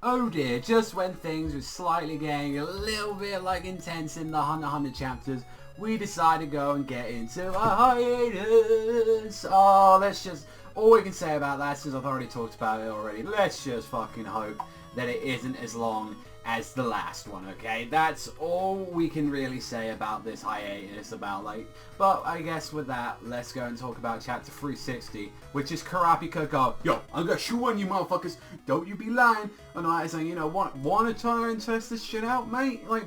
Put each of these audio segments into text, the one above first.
oh dear, just when things were slightly getting a little bit like intense in the Hunter x Hunter chapters, we decided to go and get into a hiatus. Oh, let's just, all we can say about that, since I've already talked about it already, let's just fucking hope that it isn't as long as the last one, okay? That's all we can really say about this hiatus, but I guess with that, let's go and talk about chapter 360, which is Kurapika go, yo, I'm gonna shoot on you motherfuckers, don't you be lying, and I say, you know, wanna try and test this shit out, mate? Like,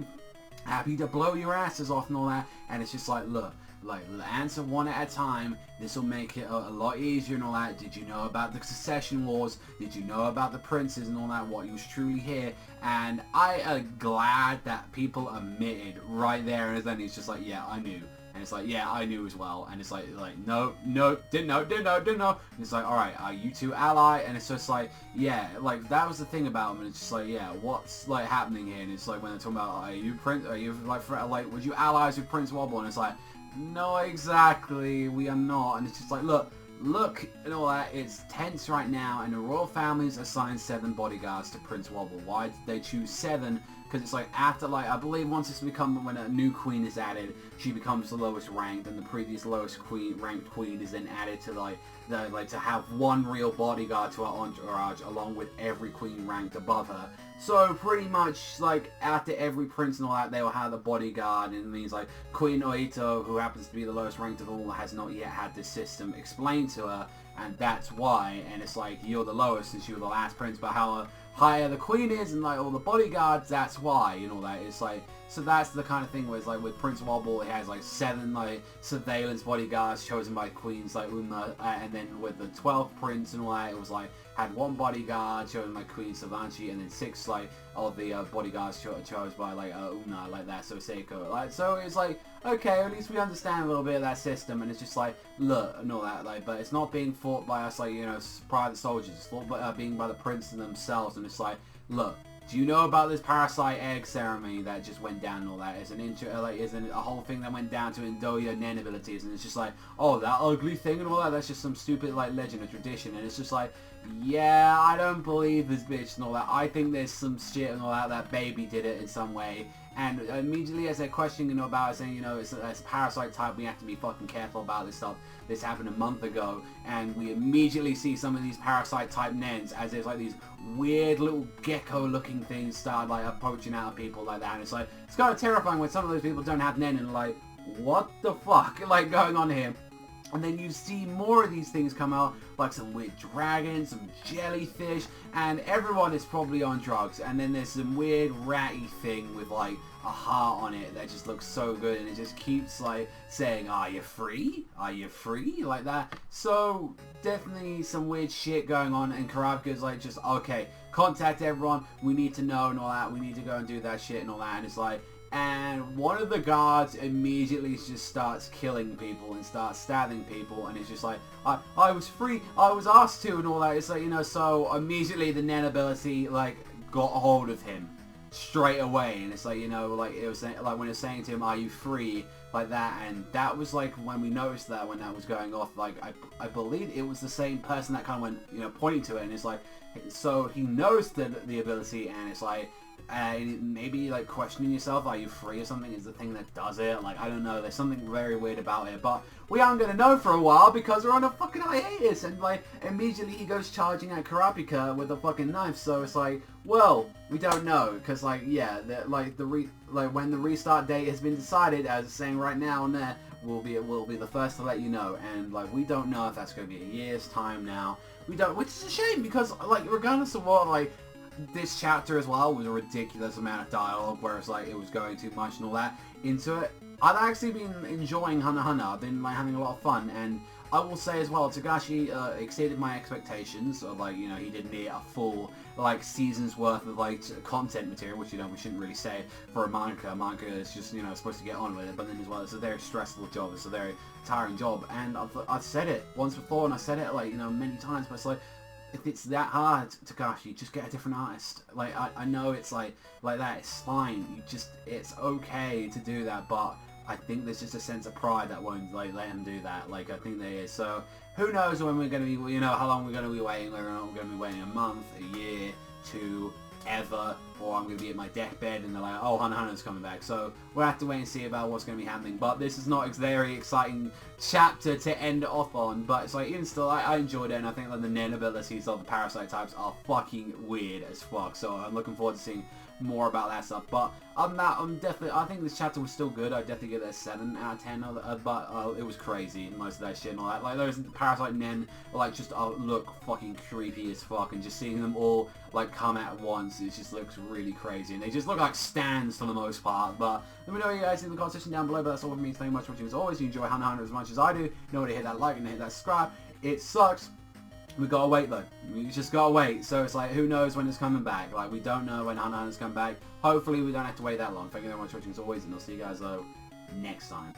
happy to blow your asses off and all that, and it's just like, look, like, answer one at a time. This will make it a lot easier and all that. Did you know about the succession wars? Did you know about the princes and all that? What you was truly here? And I am glad that people admitted right there and then. He's just like, yeah, I knew. And it's like, yeah, I knew as well. And it's like no, didn't know. And it's like, alright, are you two ally? And it's just like, yeah, like, that was the thing about him. And it's just like, yeah, what's, like, happening here? And it's like, when they're talking about, are you, like, would you allies with Prince Wobble? And it's like, no, exactly, we are not. And it's just like, look, and all that, it's tense right now, and the royal families assigned 7 bodyguards to Prince Wobble. Why did they choose 7? Because it's like, after, like, I believe once it's become, when a new queen is added, she becomes the lowest ranked, and the previous lowest ranked queen is then added to, like, to have 1 real bodyguard to her entourage, along with every queen ranked above her. So pretty much, like, after every prince and all that, they will have a bodyguard, and it means, like, Queen Oito, who happens to be the lowest ranked of all, has not yet had this system explained to her, and that's why. And it's like, you're the lowest since you were the last prince, but how higher the queen is and, like, all the bodyguards, that's why, and all that. It's like, so that's the kind of thing where it's like, with Prince Wobble, it has, like, 7, like, surveillance bodyguards chosen by queens, like, Uma, and then with the 12th prince and all that, it was, like, had 1 bodyguard chosen by Queen Savanchi, and then 6, like, of the bodyguards chose by, like, Una, like that, so Seiko, like, so it's like, okay, at least we understand a little bit of that system, and it's just like, look, and all that, like, but it's not being fought by us, like, you know, private soldiers, it's fought by, being by the princes themselves, and it's like, look, do you know about this parasite egg ceremony that just went down and all that? It's a whole thing that went down to Indoya Nen abilities, and it's just like, oh, that ugly thing and all that, that's just some stupid, like, legend or tradition, and it's just like, yeah, I don't believe this bitch and all that. I think there's some shit and all that baby did it in some way. And immediately as they're questioning about it, saying, you know, it's a parasite type, we have to be fucking careful about this stuff. This happened a month ago, and we immediately see some of these parasite type nens as there's like these weird little gecko looking things start like approaching out of people like that. And it's like, it's kind of terrifying when some of those people don't have nen and like, what the fuck, like, going on here? And then you see more of these things come out, like some weird dragons, some jellyfish, and everyone is probably on drugs. And then there's some weird ratty thing with like a heart on it that just looks so good, and it just keeps like saying, are you free? Are you free? Like that. So definitely some weird shit going on, and Kurapika's like, just, okay, contact everyone, we need to know and all that, we need to go and do that shit and all that. And it's like, and one of the guards immediately just starts killing people and starts stabbing people, and it's just like, I was free, I was asked to and all that. It's like, you know, so immediately the Nen ability like got a hold of him straight away, and it's like, you know, like it was like when it's saying to him, are you free, like that. And that was like when we noticed that, when that was going off, like I believe it was the same person that kind of went, you know, pointing to it, and it's like, so he knows the ability, and it's like, maybe like questioning yourself, are you free or something, is the thing that does it. Like, I don't know, there's something very weird about it, but we aren't going to know for a while because we're on a fucking hiatus. And like immediately he goes charging at Kurapika with a fucking knife, so it's like, well, we don't know, because like, yeah, when the restart date has been decided, as it's saying right now and there, we'll be the first to let you know. And like, we don't know if that's going to be a year's time now, we don't, which is a shame, because like, regardless of what, like, this chapter as well was a ridiculous amount of dialogue, whereas like it was going too much and all that into it. I've actually been enjoying Hunter x Hunter. I've been like having a lot of fun, and I will say as well, Togashi exceeded my expectations of, like, you know, he did near a full like season's worth of like content material, which, you know, we shouldn't really say for a manga. Manga is just, you know, supposed to get on with it, but then as well, it's a very stressful job, it's a very tiring job, and I've said it once before, and I said it like, you know, many times, but it's like, if it's that hard, Togashi, just get a different artist. Like, I know it's like that, it's fine, it's okay to do that, but I think there's just a sense of pride that won't like let him do that. Like, I think there is. So who knows when we're going to be, you know, how long we're going to be waiting, whether or not we're going to be waiting a month, a year, 2, ever, or I'm going to be at my deathbed and they're like, oh, Hunter x Hunter's coming back. So we'll have to wait and see about what's going to be happening. But this is not a very exciting chapter to end it off on, but it's like, even still, I enjoyed it, and I think that the Nen abilities of the Parasite types are fucking weird as fuck. So I'm looking forward to seeing more about that stuff. But other than that, I think this chapter was still good. I'd definitely give it a 7 out of 10, but it was crazy, most of that shit and all that. Like, those Parasite Nen, like, just look fucking creepy as fuck, and just seeing them all, like, come at once, it just looks really crazy, and they just look like stands for the most part. But let me know what you guys think in the comment section down below. But that's all from me. Thank you much for watching. As always, you enjoy Hunter x Hunter as much as I do, you know to hit that like and hit that subscribe. It sucks. We gotta wait though. We just gotta wait. So it's like, who knows when it's coming back? Like, we don't know when Hunter x Hunter's coming back. Hopefully we don't have to wait that long. Thank you very much for watching as always, and I'll see you guys though next time.